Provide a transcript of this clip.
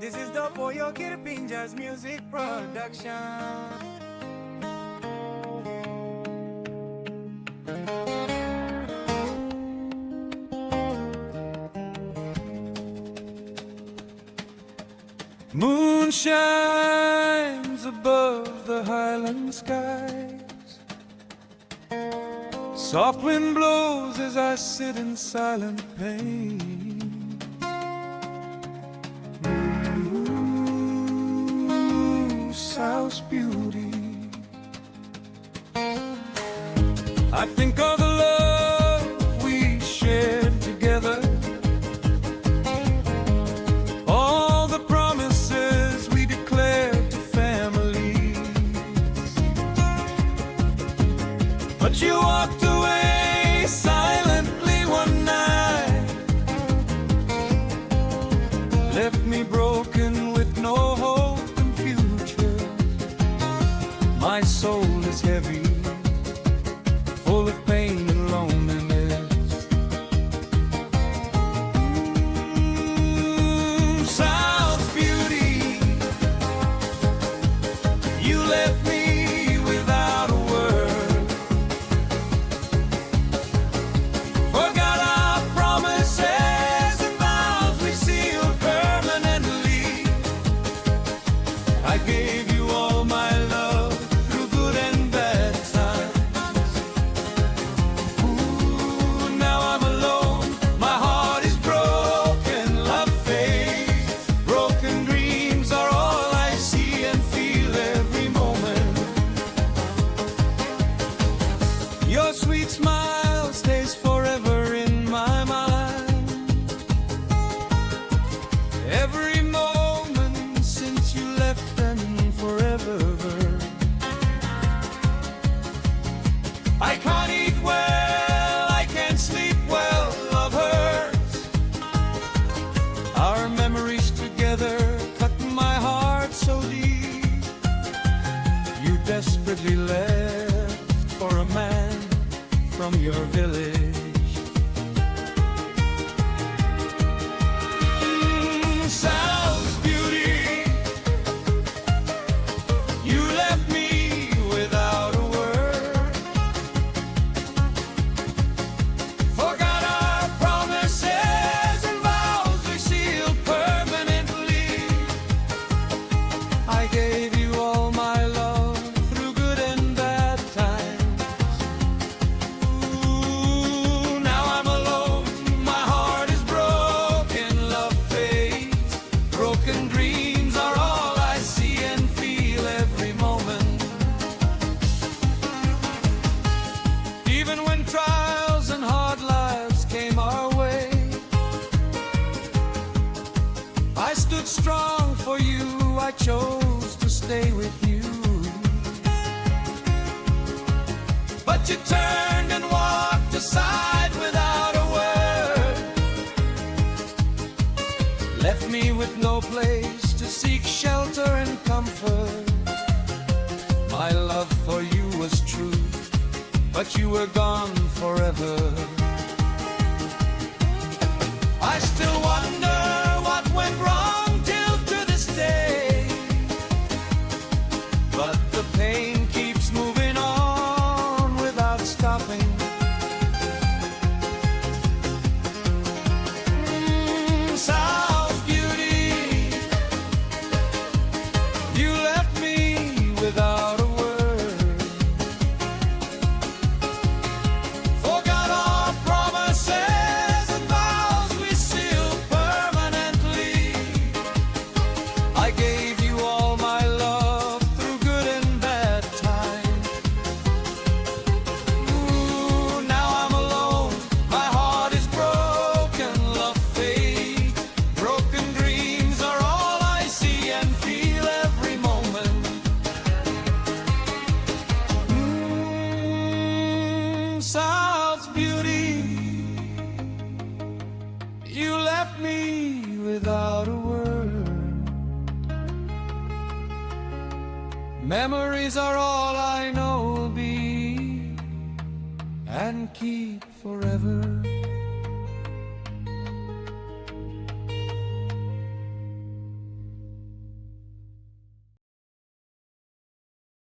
This is the Papua New music production. Moon shines above the highland skies. Soft wind blows as I sit in silent pain. South's beauty. I think of the love we shared together, all the promises we declared to families. But you walked away silently one night, left me broken with no hope and future. My soul is heavy, full of pain and loneliness. South's beauty, you left me without a word. Forgot our promises and vows we sealed permanently. I gave you all my love through good and bad times. Ooh, now I'm alone, my heart is broken, love fades. Broken dreams are all I see and feel every moment. Your sweet smile stays forever in my mind. Every moment since you left and forever. I can't eat well, I can't sleep well, love hurts. Our memories together cut my heart so deep. You desperately left for a man from your village. South's beauty, you left me without a word. Forgot our promises and vows we sealed permanently. I gave you all my love through good and bad times. Ooh, now I'm alone, my heart is broken, love fades. Broken dreams are all I see and feel every moment. Even when trials and hard lives came our way, I stood strong for you, I chose to stay with you. But you turned and walked aside without a word, left me with no place to seek shelter and comfort. My love for you was true, but you were gone forever. I still wonder what went wrong till to this day, but the pain keeps moving on without stopping. South's beauty, you left me without a word. Forgot our promises and vows we sealed permanently. I gave you all my love through good and bad times. Ooh, now I'm alone, my heart is broken, love fades. Broken dreams are all I see and feel every moment. South's beauty, you left me without a word. Memories are all I know will be and keep forever.